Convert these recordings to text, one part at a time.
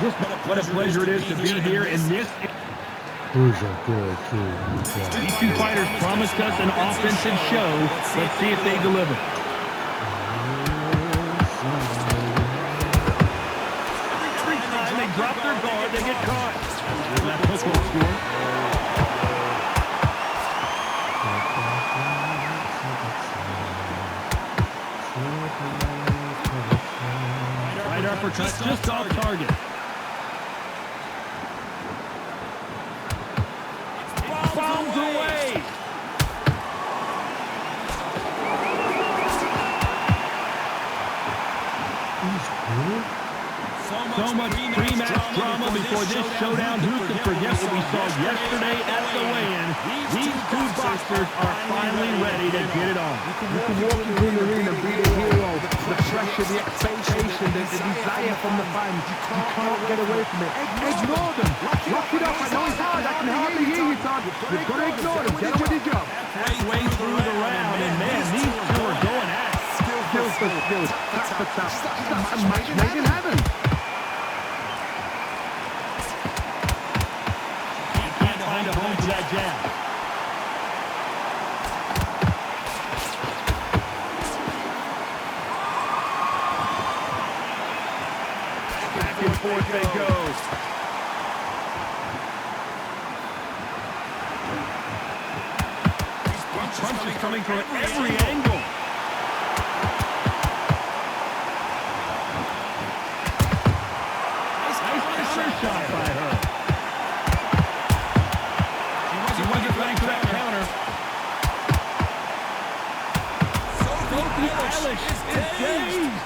What a pleasure it is to be here in this. Who's a good kid? These two fighters promised us an offensive show. Let's see if they deliver. Every time they drop their guard, they get caught. That hook will score. Right uppercut just off target. Bombs away. So much pre-match drama before this showdown. Who could forget what we saw yesterday at the weigh-in? These two boxers are finally ready to get it on. You can walk into the arena, be the hero, the pressure, the expectation, the desire from the fans. You can't get away from it. Ignore them. Lock it up. I know it's hard. I can hardly hear you, Todd. You've got to ignore them. Get on with your job. Halfway through the round, and man, these two are going at it. Skills for skills. Tap for tap. That's a match made in heaven. Find a home for that jab. Back and forth they go. These punches coming from every angle. Nice pressure shot by her. She wasn't ready for that counter. Sophie Eilish is dazed.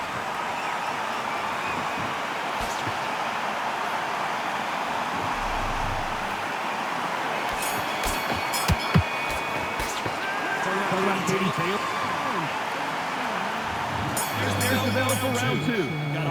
There's the bell for round two.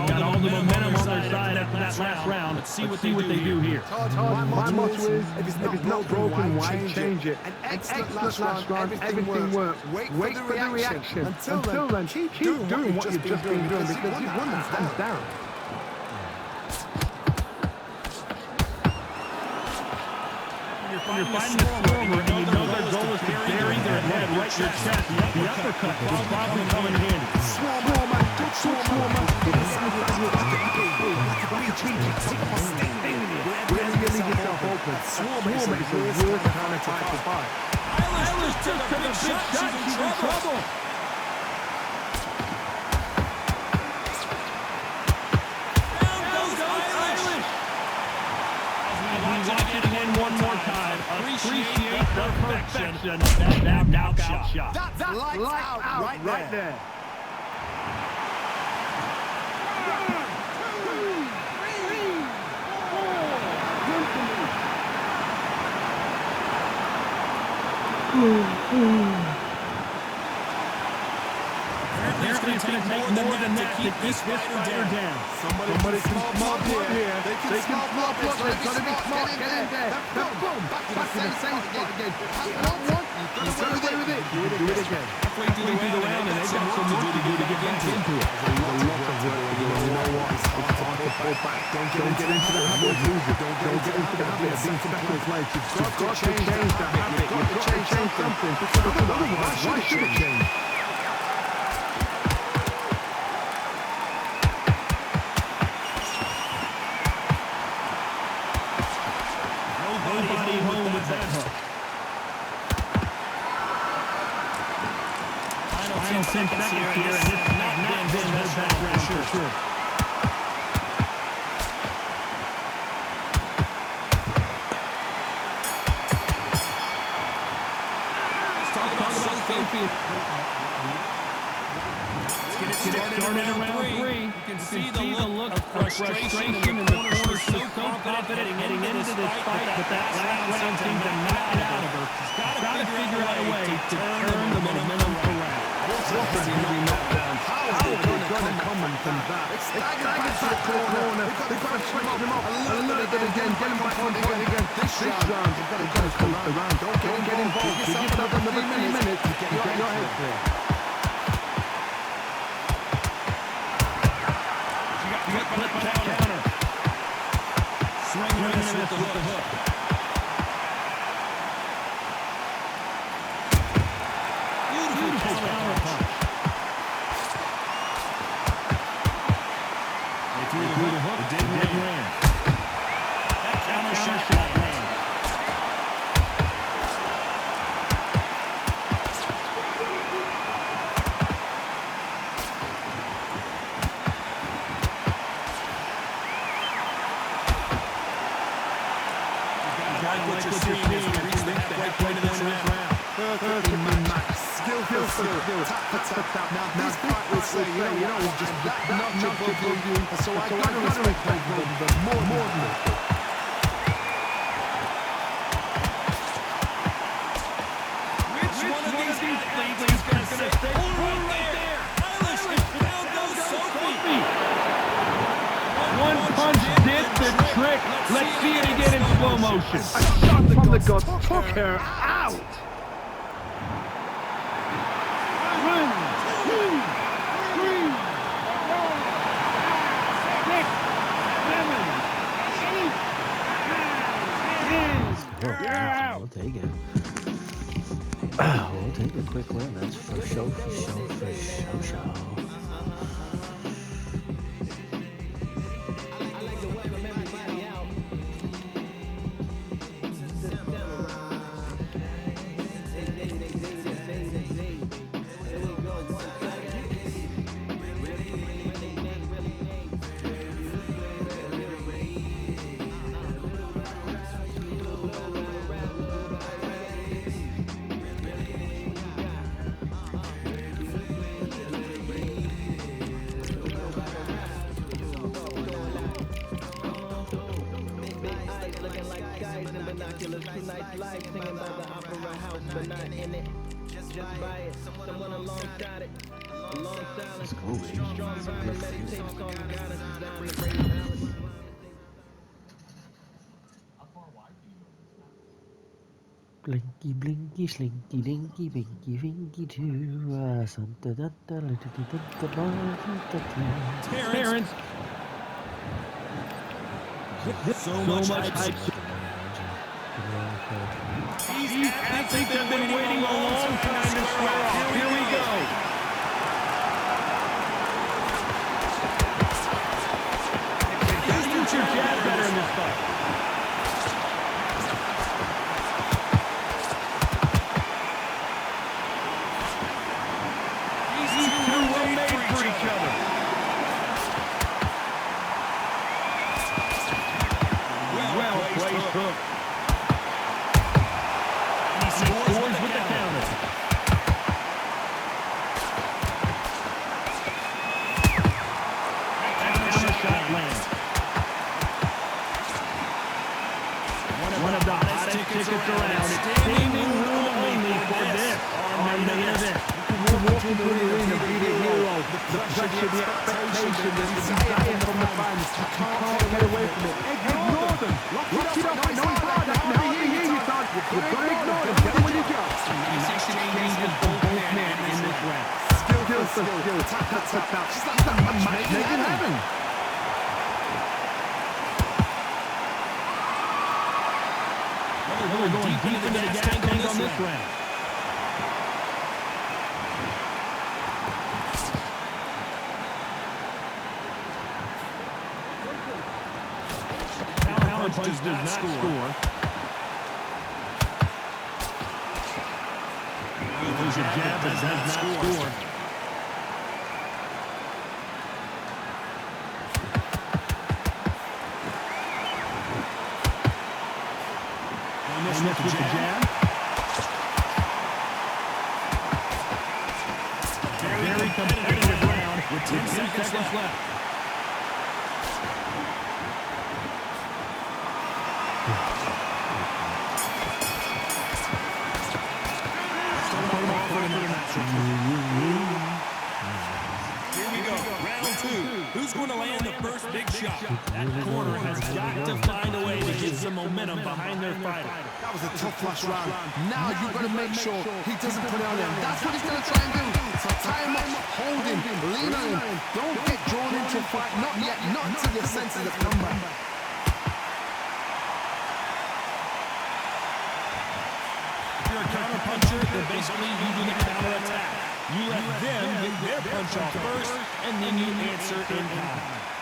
Got all the momentum on their side after that last round. Let's see what they do here. My motto is, if it's not broken, why change it? An excellent last round, everything worked. Wait for the reaction. Until then, keep doing what you've just been doing, because you've won them hands down. When you're fighting a former and you know their goal is to bury their head right in your chest, the uppercut will probably come in handy. Swarmer. Really get yourself open. Swarmer is the worst kind of fight to fight. Eilish just took a big shot. She's in trouble. Down goes Eilish. Watch it again one more time. Appreciate the perfection. That knockout shot. That's lights out right there. Apparently it's going to take more than that to keep this fighter down. Somebody can smart here. They can smart block. It's got to be smart. Get in there. Boom. Back to the same spot again. Not one. You've got away with it. Do it again. Halfway through the round, and they've got some work to do to get back into it. There's a lot of work to do. You know what? It's hard to pull back. Don't get into the habit of losing. Don't get into the habit of being second place. You've got to change that habit. You've got to change something. Otherwise, why should it change? Nobody home with that hook. Final 10 seconds here, and this has not been his background for sure. Let's get it started in round three. You can see the look of frustration in the corner. So confident heading into this fight, but that last round seemed to knock it out of her. She's got to figure out a way to turn the momentum around. What's going to be knocked down? How are they going to come from that? It's staggered to the corner. They've got to switch them up a little bit again. Get them back on point again. This round, you've got to coast around. Don't get involved. Give yourself another 3 minutes to get your head clear. swinging with the hook. Beautiful counter punch. They threw the hook. It didn't land. That counter shot lands. What you're seeing is we reached the halfway point of this round. Perfectly matched. Skillful. Tap for tap. Now this fight will say, you know, just that notch above you. So I gotta respect that more than that. Which one of these athletes is going to stay right there? Eilish has found those Sophie. One punch did the trick. Let's see it again in slow motion. A shot from the gut took her out. 1, 2, 3, 4, 5, 6, 7, 8, 9, 10. You're out. We'll take it. We'll take a quick win. That's for sure. Let's go, baby. Blinky, blinky, slinky, dinky, binky, finky, too. Santa, da, da, da, da, da, da, Terrence. So much hype. These athletes have been waiting a long time to square off. Here we go. Use your jab better in this fight. These two were made for each other. Well placed hook. He scores with the counter. That counter shot lands. One of the hottest tickets around. Standing room only for this on the event. Walk into the arena, be the hero. The pressure, the expectation, the desire from the fans. You can't get away from it. Ignore them. Lock it up. I know it's hard. I can hear you, son. You've got to ignore them. Get when you go. These exchanges both men in this round. Skill. Tap. She's like a match made in heaven. We're going deep into the gas tank on this round. Counter punch does not score. There's a jab that does not score. With the jab. Very competitive round with 10 seconds left. Here we go, round two. Who's going to land the first big shot? That corner has got to find a way to get some momentum behind their fighter. That was a tough last round. Now you've got to make sure he doesn't put it on him. That's what he's going to try and do. So tie him up, hold him, lean on him. Don't get drawn into a fight. Not yet. Not until your senses have come back. counter-puncher, then basically you do the counter-attack. You let them get their punch off first, and then you answer in kind.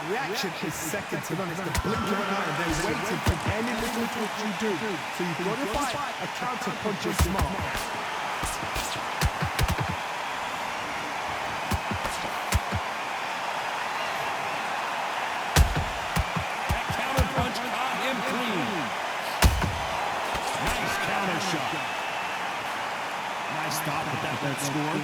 Reaction is second to none. It's the blink of an eye, and they're waiting for any little twitch you do. So you've got to fight a counter-puncher smart. That counter-punch caught him clean. Nice counter shot. Nice stop with that score.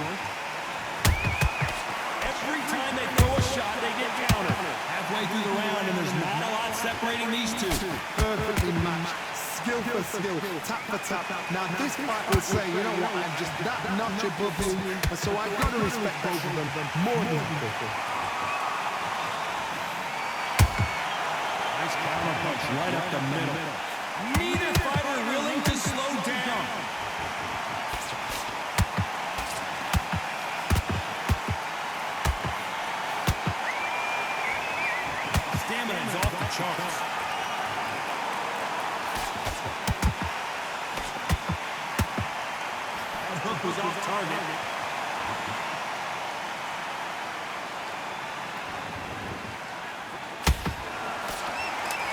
Every time they throw a shot, they get countered. Halfway through the round, and there's not a lot separating these two. Perfectly matched. Skill for skill, tap for tap. Now this fight will say, you know what, I'm just that notch above you, and so I've got to respect both of them more than anything. Nice counter punch right up the middle. Neither fighter willing to slow down. Stamina's off the charts. That hook was off target.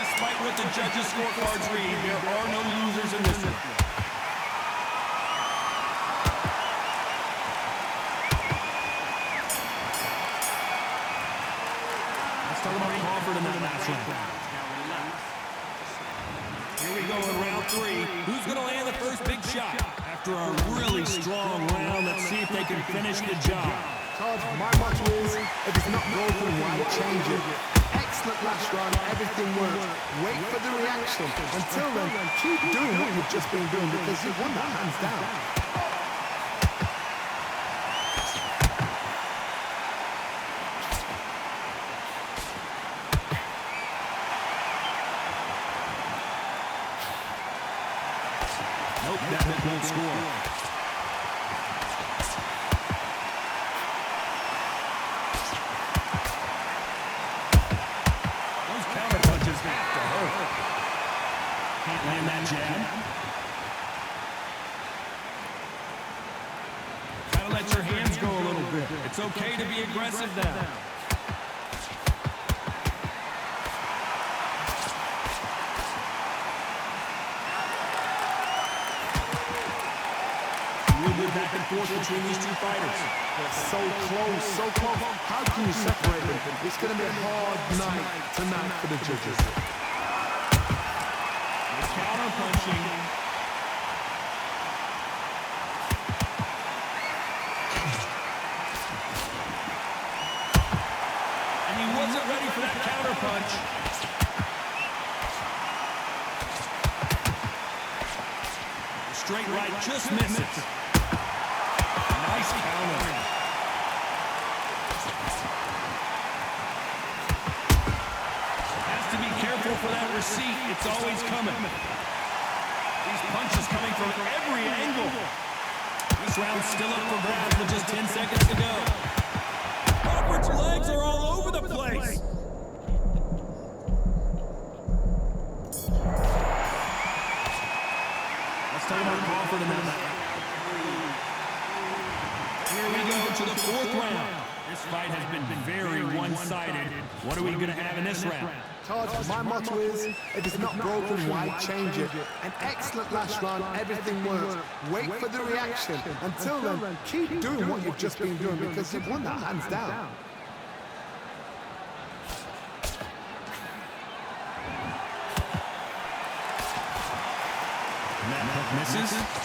Despite what the judges' scorecards read, there are no losers in this one. Let's talk about Crawford in that last round. Here we go in round 3. Who's going to land the first big shot? After a really strong round, let's see if they can finish the job. Todd, my motto is, if it's not broken, why change it? Excellent last round, everything works. Wait for the reaction. Until then, keep doing what you've just been doing because you've won that hands down. Nope, that hit won't score. Those counter punches have to hurt. Can't land that jab. Gotta let your hands go a little bit. It's okay to be aggressive now. Back and forth between these two fighters. So close, so close. How can you separate them? It's going to be a hard night tonight for the judges. Counter punching. And he wasn't ready for that counter punch. Straight right just misses. Nice counter. Has to be careful for that receipt. It's always coming. These punches coming from every angle. This round's still up for grabs with just 10 seconds to go. Crawford's legs are all over the place. Let's talk about Crawford in that. Here we go to the 4th round. This fight has been very one-sided. What are we going to have in this round? Todd, my motto is, if it's not broken, why change it? An excellent last round, everything works. Wait for the reaction. Until then, keep doing what you've just been doing because you've won that hands down. And that hook misses.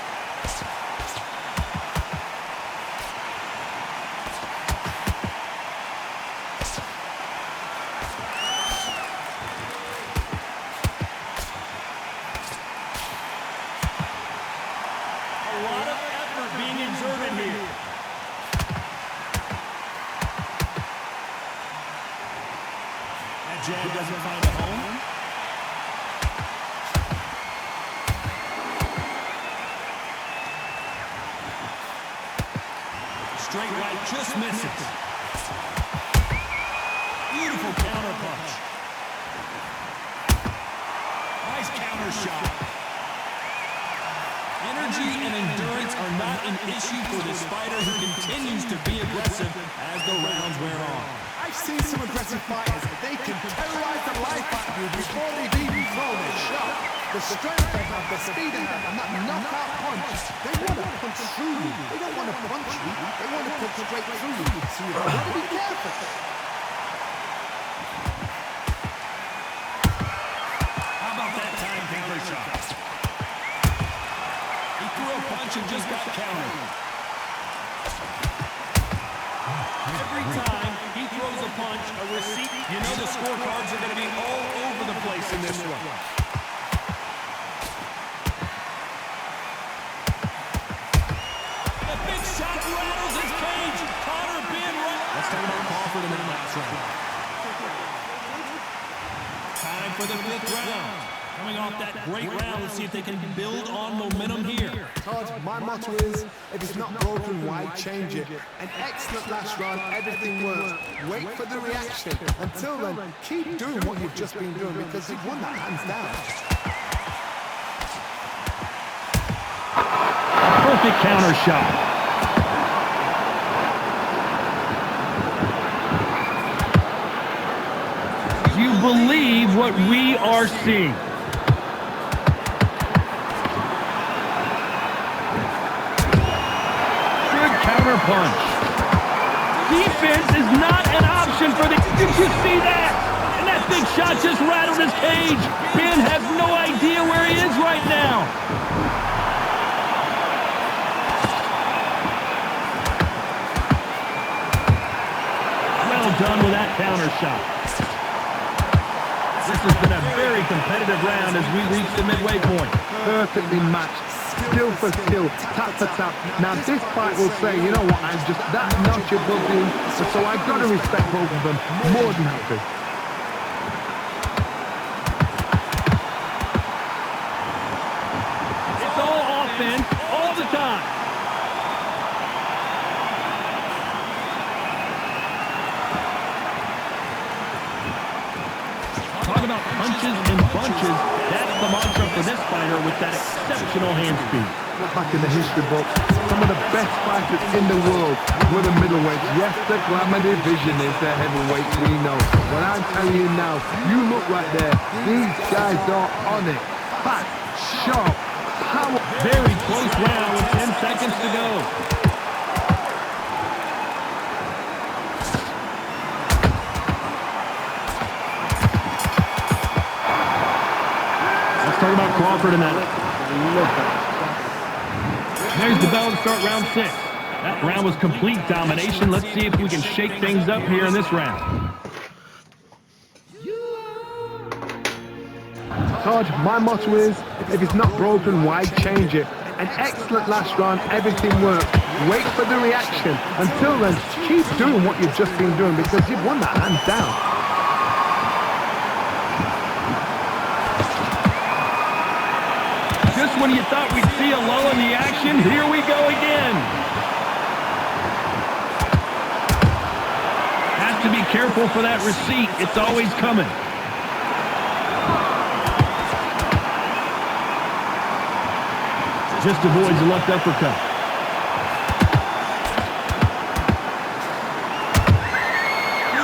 A lot of effort being exerted here. That jab doesn't find a home. Straight right just misses. Beautiful counter punch. Nice counter shot. Energy and endurance are not an issue for this fighter who continues to be aggressive as the rounds wear on. I've seen some aggressive fighters. They can terrorize the life out of you before they've even thrown a shot. The strength they have, the speed they have, and that knockout punch. They want to punch through you. They don't want to punch you. They want to punch straight through you. So you've got to be careful. How about that time counter shot? He threw a punch and just got countered. Every time he throws a punch, a receipt, you know the scorecards are going to be all over the place in this one. The big shot rattles his cage. Connor being right. Let's talk about Crawford in that last round. Time for the 5th round. Coming off that great round, let's see if they can build on momentum here. Todd, my motto is, if it's not broken, why change it? An excellent last round, everything works. Wait for the reaction. Until then, keep doing what you've just been doing because you've won that hands down. Perfect counter shot. Do you believe what we are seeing? Counter punch. Defense is not an option for the... Did you see that? And that big shot just rattled his cage. Ben has no idea where he is right now. Well done with that counter shot. This has been a very competitive round as we reach the midway point. Perfectly matched. Skill for skill, tap for tap. Now this fight will say, you know what, I'm just that notch above him, so I've got to respect both of them. More than happy. It's all offense, all the time. Talk about punches and bunches. That's the mantra for this fighter with that exceptional hand speed. Back in the history books, some of the best fighters in the world were the middleweights. Yes, the glamour division is the heavyweights, we know. But I'm telling you now, you look right there, these guys are on it. Fat, sharp, power. Very close round with 10 seconds to go. Talk about Crawford in that. There's the bell to start round 6. That round was complete domination. Let's see if we can shake things up here in this round. Todd, my motto is, if it's not broken, why change it? An excellent last round, everything works. Wait for the reaction. Until then, keep doing what you've just been doing because you've won that hands down. Just when you thought we'd see a lull in the action, here we go again. Has to be careful for that receipt. It's always coming. Just avoids the left uppercut.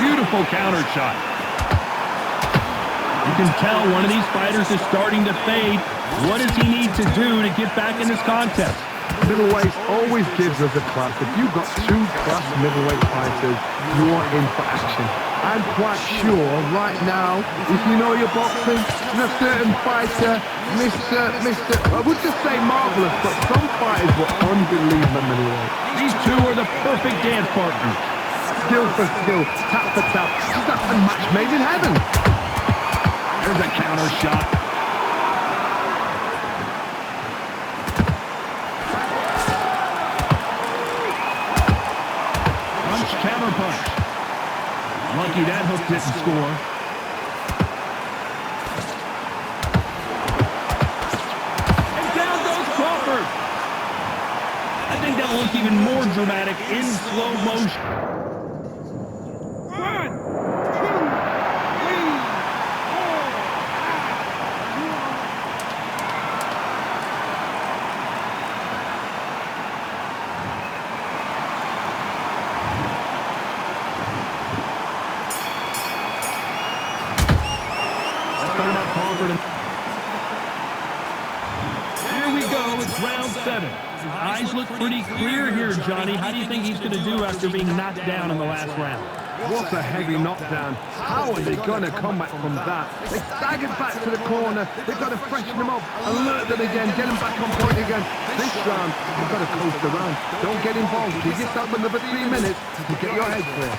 Beautiful counter shot. You can tell one of these fighters is starting to fade. What does he need to do to get back in this contest? Middleweight always gives us a class. If you've got 2 class middleweight fighters, you are in for action. I'm quite sure right now, if you know your boxing, there's a certain fighter, I would just say marvelous, but some fighters were unbelievable middleweight. These two are the perfect dance partners. Skill for skill, tap for tap. That's a match made in heaven. There's a counter shot. Counter punch. Lucky that hook didn't score. And down goes Crawford. I think that will look even more dramatic in slow motion. 1, 2, 3, 4. His eyes look pretty clear here, Johnny. How do you think he's going to do after being knocked down in the last round? What a heavy knockdown. How are they going to come back from that? They staggered back to the corner. They've got to freshen them up, alert them again, get them back on point again. This round, you've got to coast around. Don't get involved. Give yourself another 3 minutes to get your head clear.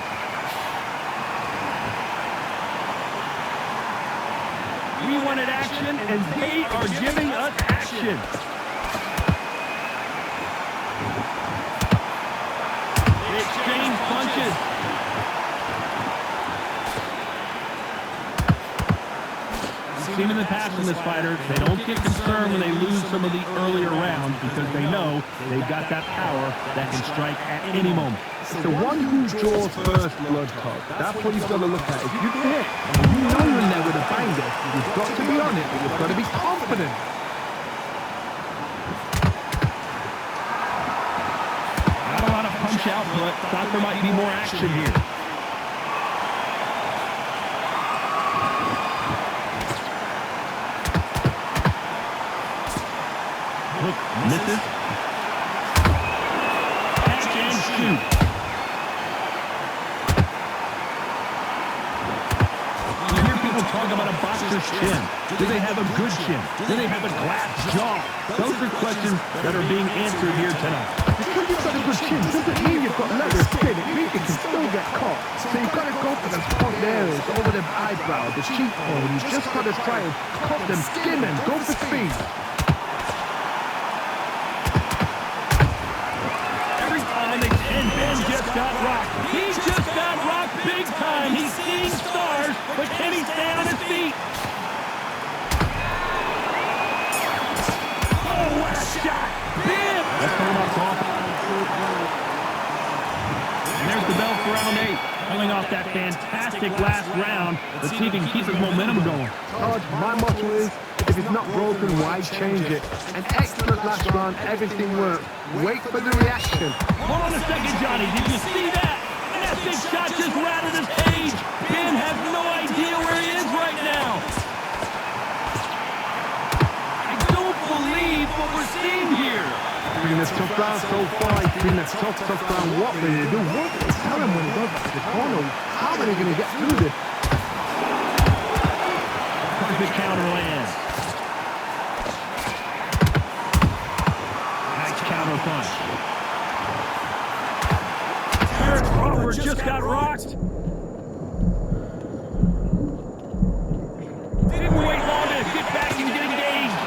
We wanted action, and they are giving us action. They exchange punches. We've seen in the past from this fighter, they don't get concerned when they lose some of the earlier rounds because they know they've got that power that can strike at any moment. The one who draws first blood, Todd, that's what you've got to look at. If you hit, and you know you're in there with a banger, you've got to be on it, but you've got to be confident. Not a lot of punch output. Thought there might be more action here. Look, misses. Catch and shoot. Talk about a boxer's chin. Do they have a good chin? Do they have a glass jaw? Those are questions that are being answered here tonight. Because you've got a good chin doesn't mean you've got leather skin. It means you can still get caught. So you've got to go for the point areas, over the eyebrow, the cheekbone. You've just got to try and cut them, skin them, go for speed. Every time and Ben just got rocked. He just got rocked big time. He's seeing stars, but can he stay on his feet? Oh, what a shot! Bam! That's coming off off. And there's the bell for round 8. Coming off that fantastic last round. Let's see if he can keep his momentum going. Todd, my motto is, if it's not broken, why change it? An excellent last round, everything worked. Wait for the reaction. Hold on a second, Johnny. Did you see that? And that big shot just rattled his cage. Ben has no idea where he is right now. I don't believe what we're seeing here. It's been a tough round so far. It's been a tough round. What will they do? What will they tell him when he goes back to the corner? How are they going to get through this? Perfect counter lands. Nice counter punch. Crawford just got rocked. Didn't wait long to get back and get engaged.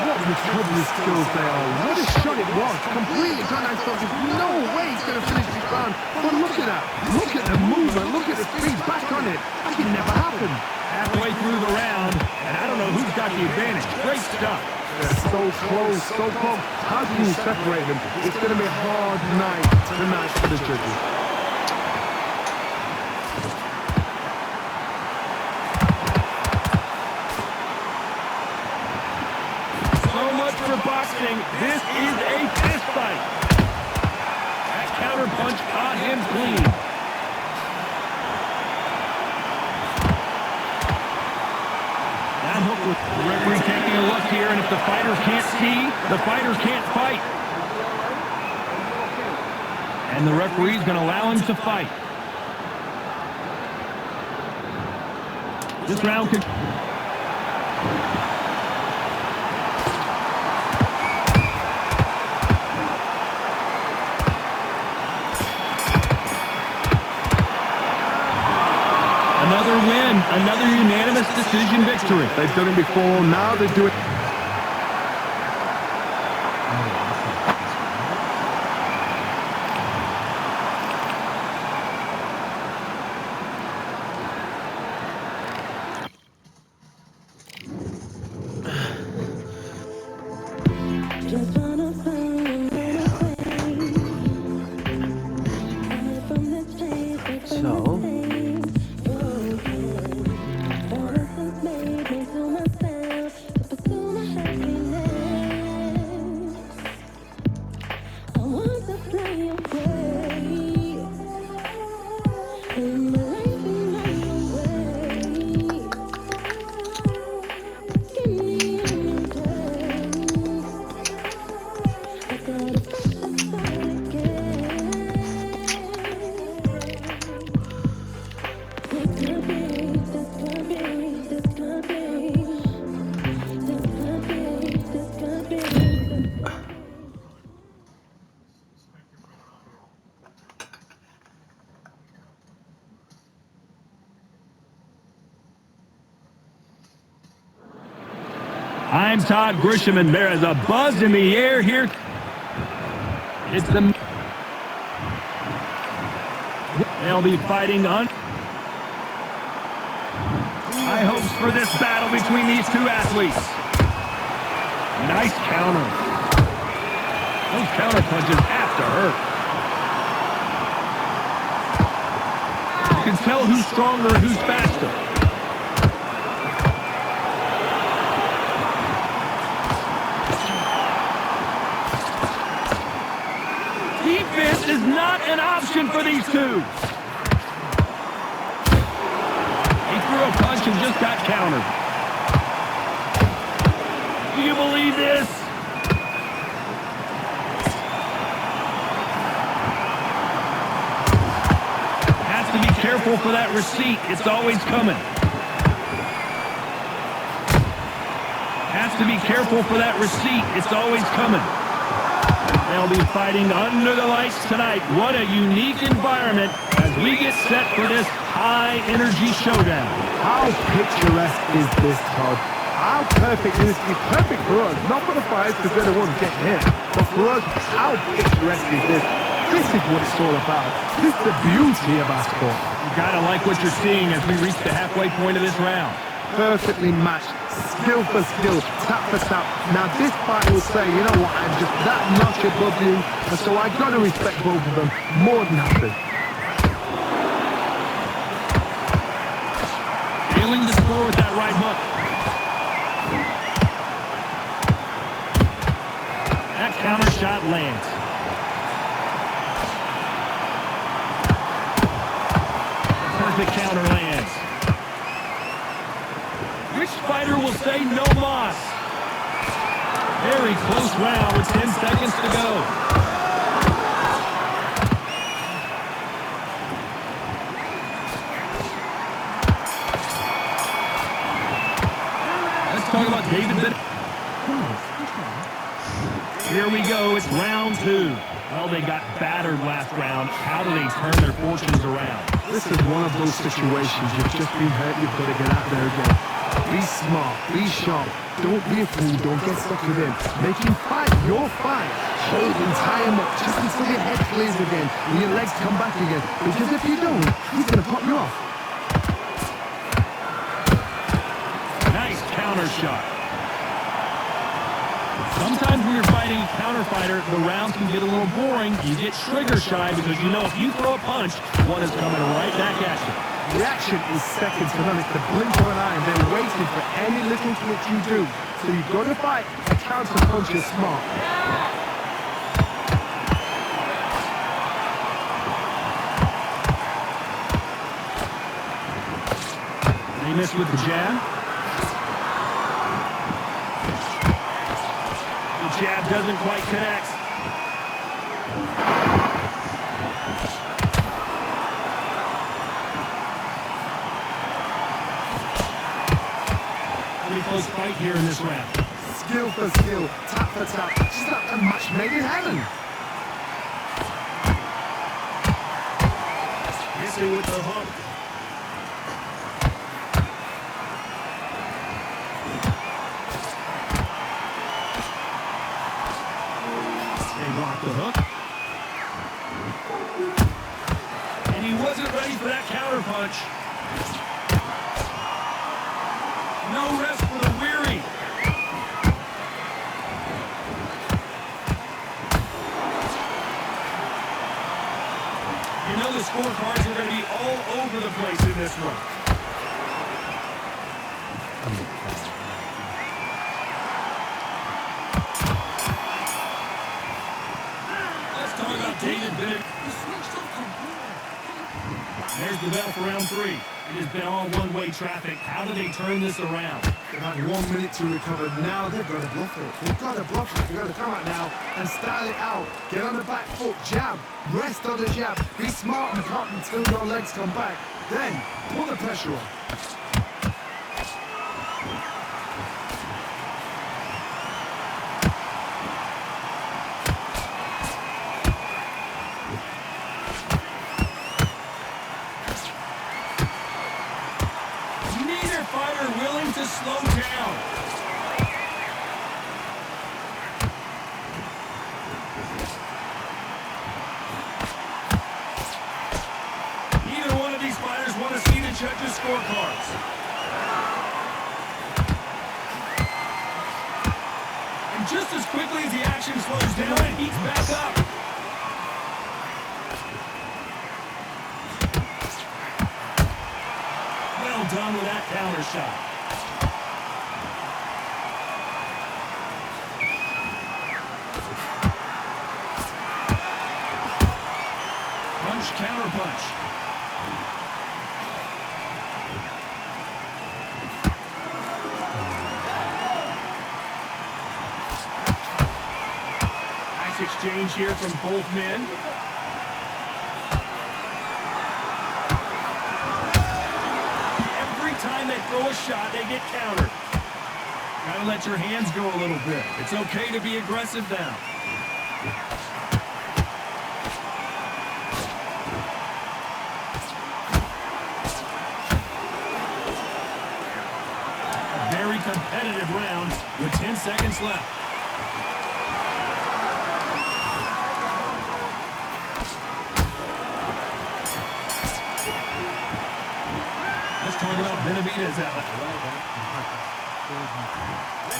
What recovery skills they are. What a shot it was. Completely gone out. There's no way he's going to finish this round. But look at that. Look at the movement. Look at the speed. Back on it. That can never happen. Halfway through the round, and I don't know who's got the advantage. Great stuff. They're so close, so close. How can you separate them? It's going to be a hard night tonight for the judges. So much for boxing. This is a fist fight. That counter punch caught him clean. That hook with the referee taking a look here, and if the fighters can't see, the fighters can't fight. And the referee's going to allow him to fight. This round could... Another win, another unanimous decision victory. They've done it before, now they do it. I'm Todd Grisham, and there is a buzz in the air here. It's the... They'll be fighting on... High hopes for this battle between these two athletes. Nice counter. Those counter punches have to hurt. You can tell who's stronger and who's faster. Defense is not an option for these two. He threw a punch and just got countered. Do you believe this? Has to be careful for that receipt. It's always coming. Has to be careful for that receipt. It's always coming. They'll be fighting under the lights tonight. What a unique environment as we get set for this high-energy showdown. How picturesque is this, Todd? How perfect is this? It's perfect for us. Not for the fighters because they're the ones getting hit. But for us, how picturesque is this? This is what it's all about. This is the beauty of our sport. You gotta like what you're seeing as we reach the halfway point of this round. Perfectly matched, skill for skill, tap for tap. Now this fight will say, you know what, I'm just that notch above you, and so I gotta respect both of them more than happy. Failing to score with that right hook. That counter shot lands. Perfect counter lands. Which fighter will say no mas? Very close round with 10 seconds to go. Let's talk about David Bennett. Here we go, it's round two. Well, they got battered last round. How do they turn their fortunes around? This is one of those situations. You've just been hurt, you've got to get out there again. Be smart, be sharp, don't be a fool, don't get stuck with him. Make him fight your fight. Hold him, tie him up, just until your head clears again and your legs come back again. Because if you don't, he's going to pop you off. Nice counter shot. Sometimes when you're fighting a counter fighter, the rounds can get a little boring. You get trigger shy because you know if you throw a punch, one is coming right back at you. Reaction is seconds, and then it's the blink of an eye and then waiting for any little twitch you do. So you've got to fight a counter punch is smart. They missed with the jab. The jab doesn't quite connect. Pretty close fight here in this round. Skill for skill, tap for tap. Just like a match made in heaven. Missing with the hook. They blocked the hook. And he wasn't ready for that counter punch. No rest for the weary. You know the scorecards are going to be all over the place in this one. Let's talk about David Bennett. There's the bell for round three. It has been all one-way traffic. How do they turn this around? They've had 1 minute to recover. Now they've got to bluff it. They've got to bluff it. They've got to come out now and style it out. Get on the back foot, jab. Rest on the jab. Be smart and cut until your legs come back. Then pull the pressure on. Neither fighter willing to slow down. Neither one of these fighters want to see the judges' scorecards. And just as quickly as the action slows down, it heats back up. Well done with that counter shot. Punch, counter punch. Nice exchange here from both men. Every time they throw a shot, they get countered. Gotta let your hands go a little bit. It's okay to be aggressive now. A very competitive round with 10 seconds left. Let's talk about Benavidez out.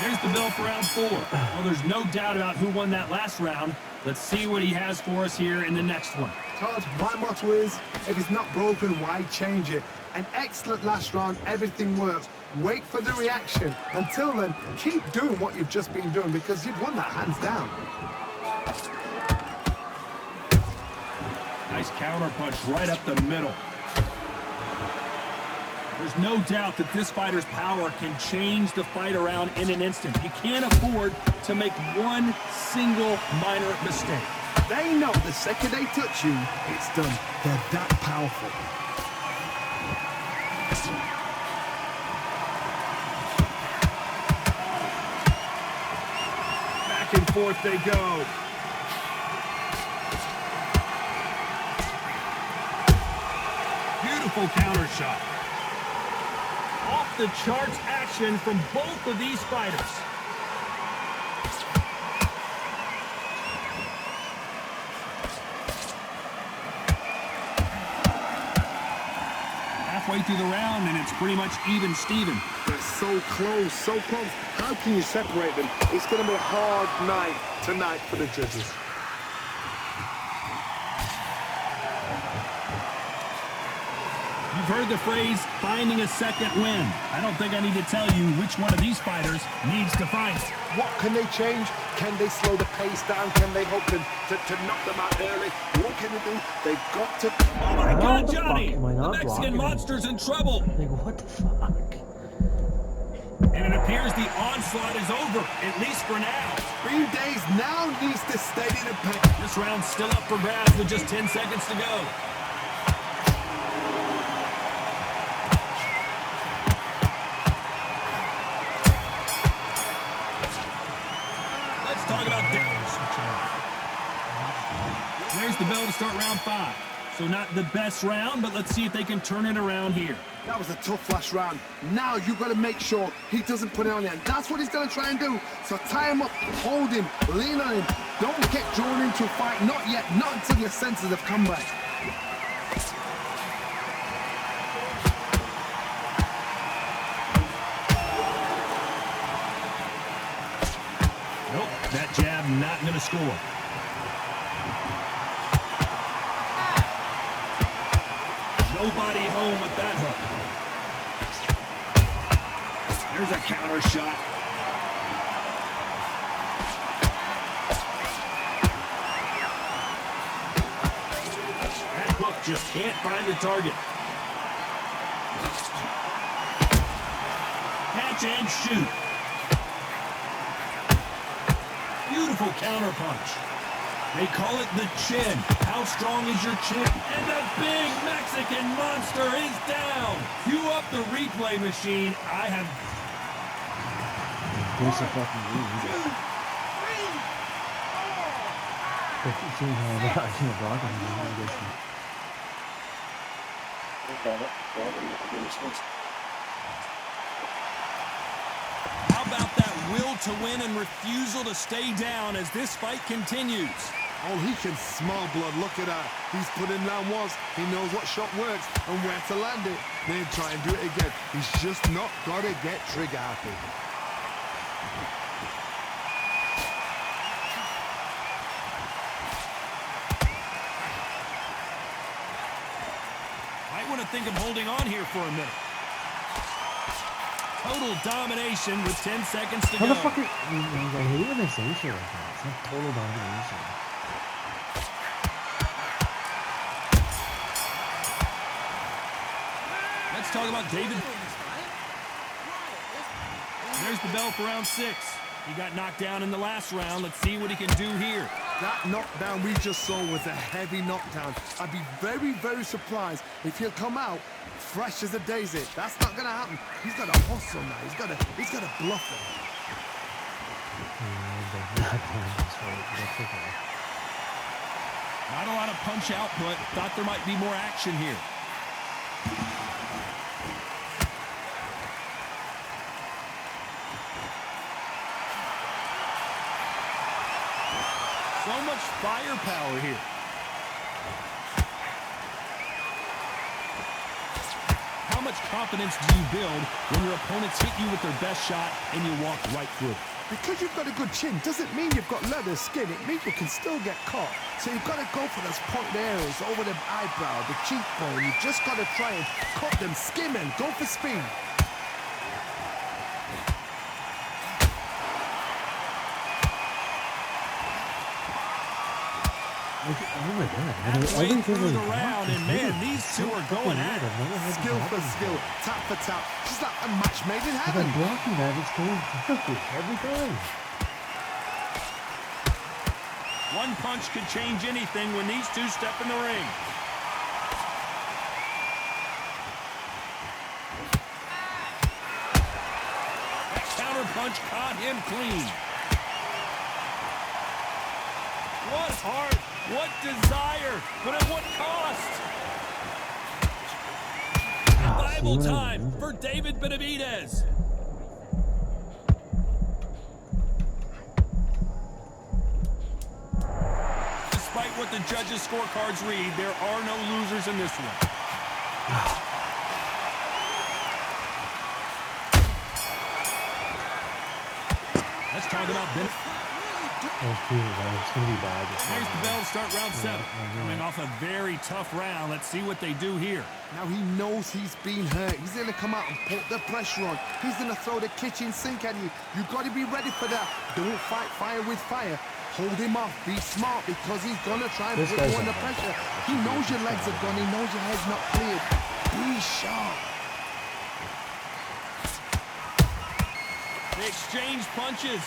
Here's the bell for round 4. Well, there's no doubt about who won that last round. Let's see what he has for us here in the next one. Todd, my motto is, if it's not broken, why change it? An excellent last round, everything works. Wait for the reaction. Until then, keep doing what you've just been doing because you've won that hands down. Nice counter punch right up the middle. There's no doubt that this fighter's power can change the fight around in an instant. He can't afford to make one single minor mistake. They know the second they touch you, it's done. They're that powerful. Back and forth they go. Beautiful counter shot. Off the charts action from both of these fighters. Halfway through the round and it's pretty much even Steven. They're so close, so close. How can you separate them? It's going to be a hard night tonight for the judges. You've heard the phrase, finding a second win. I don't think I need to tell you which one of these fighters needs to find it. What can they change? Can they slow the pace down? Can they hope to knock them out early? What can they do? They've got to... Oh my How God, the Johnny! fuck am I The not Mexican blocking? monster's in trouble. Like, what the fuck? And it appears the onslaught is over, at least for now. 3 days now needs to steady the pace. This round's still up for grabs with just 10 seconds to go. Let's talk about this. There's the bell to start round 5. So not the best round, but let's see if they can turn it around here. That was a tough last round. Now you've got to make sure he doesn't put it on you. And that's what he's going to try and do. So tie him up, hold him, lean on him. Don't get drawn into a fight. Not yet. Not until your senses have come back. Nope, that jab not going to score. Nobody home with that hook. There's a counter shot. That hook just can't find the target. Catch and shoot. Beautiful counterpunch. They call it the chin. How strong is your chin? And the big Mexican monster is down. Cue up the replay machine. I have... There's a fucking lead. How about that will to win and refusal to stay down as this fight continues? Oh, he can smell blood. Look at that. He's put in round once. He knows what shot works and where to land it. Then try and do it again. He's just not got to get trigger happy. Might want to think of holding on here for a minute. Total domination with 10 seconds to go. Motherfucker, I hate when they say shit like that. It's not total domination. Let's talk about David. There's the bell for round 6. He got knocked down in the last round. Let's see what he can do here. That knockdown we just saw was a heavy knockdown. I'd be very, very surprised if he'll come out fresh as a daisy. That's not gonna happen. He's got to hustle now. He's got to bluff it. Not a lot of punch output. Thought there might be more action here. So much firepower here. How much confidence do you build when your opponents hit you with their best shot and you walk right through it? Because you've got a good chin doesn't mean you've got leather skin. It means you can still get caught. So you've got to go for those pointed areas over the eyebrow, the cheekbone. You've just got to try and cut them, skim them, go for speed. Oh my god. Halfway through the round, and man, these two are going at it. Skill for skill, tap for tap. Just like a match made in heaven. I'm blocking that, it's going perfect every time. One punch could change anything when these two step in the ring. That counter punch caught him clean. What heart, what desire, but at what cost? Bible time for David Benavidez. Despite what the judges' scorecards read, there are no losers in this one. Let's talk about Benavidez. It's gonna be bad. There's the bell to start round 7. Coming off a very tough round. Let's see what they do here. Now he knows he's been hurt. He's going to come out and put the pressure on. He's going to throw the kitchen sink at you. You've got to be ready for that. Don't fight fire with fire. Hold him off. Be smart because he's going to try and put you under pressure. He knows your legs are gone. He knows your head's not cleared. Be sharp. They exchange punches.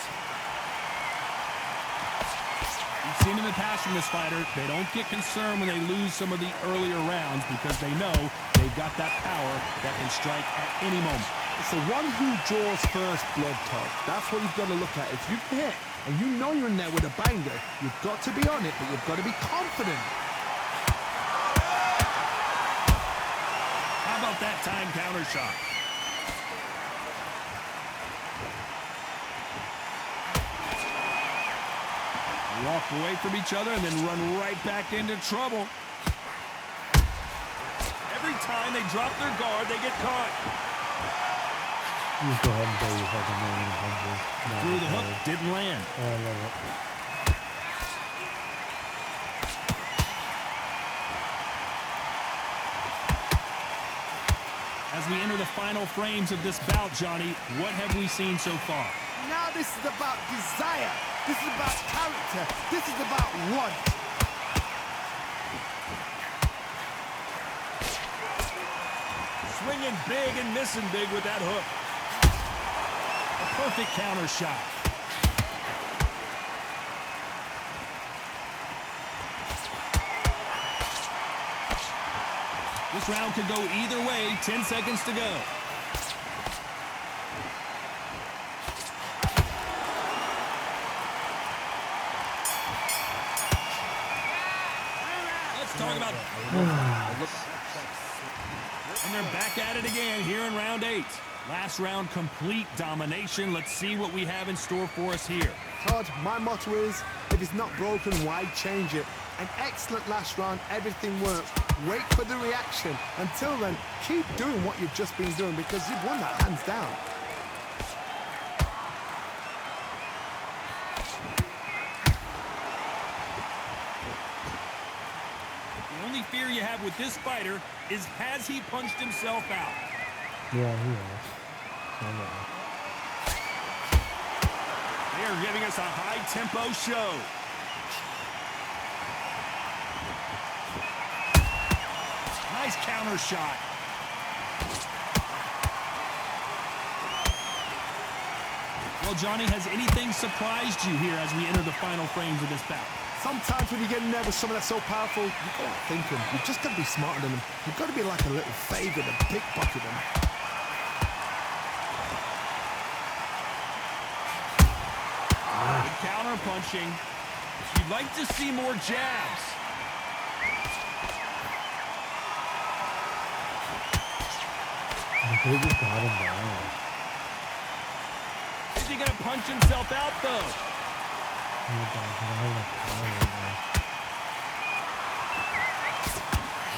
We've seen in the past from this fighter, they don't get concerned when they lose some of the earlier rounds because they know they've got that power that can strike at any moment. It's the one who draws first blood, Todd. That's what you've got to look at. If you hit and you know you're in there with a banger, you've got to be on it, but you've got to be confident. How about that time counter shot? Walk away from each other and then run right back into trouble. Every time they drop their guard, they get caught. You go ahead and throw your fucking million punches. Threw the hook, didn't land. Oh, I love it. As we enter the final frames of this bout, Johnny, what have we seen so far? Now this is about desire. This is about character. This is about want. Swinging big and missing big with that hook. A perfect counter shot. This round could go either way. 10 seconds to go. Let's talk about... And they're back at it again here in round 8. Last round, complete domination. Let's see what we have in store for us here. Todd, my motto is, if it's not broken, why change it? An excellent last round, everything works. Wait for the reaction. Until then, keep doing what you've just been doing because you've won that hands down. The only fear you have with this fighter is, has he punched himself out? Yeah, he has. I know. They are giving us a high-tempo show. Nice counter shot. Well, Johnny, has anything surprised you here as we enter the final frames of this bout? Sometimes when you get nervous, someone that's so powerful, you've got to think them. You've just got to be smarter than them. You've got to be like a little favourite and pickpocket them. Good counter punching. You'd like to see more jabs. They just got him down. Is he going to punch himself out, though?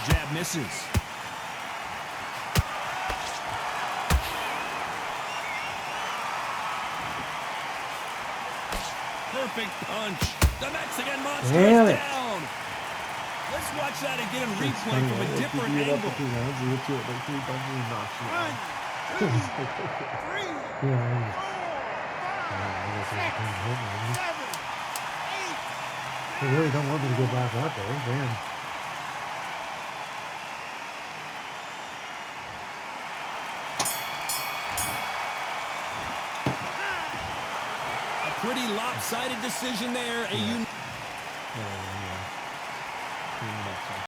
Jab misses. Perfect punch. The Mexican monster is down. Let's watch that again in replay from a different angle. 1, 2, 3, 4, 5, 6, 7, 8. They really don't want me to go back out there. Damn. A pretty lopsided decision there. A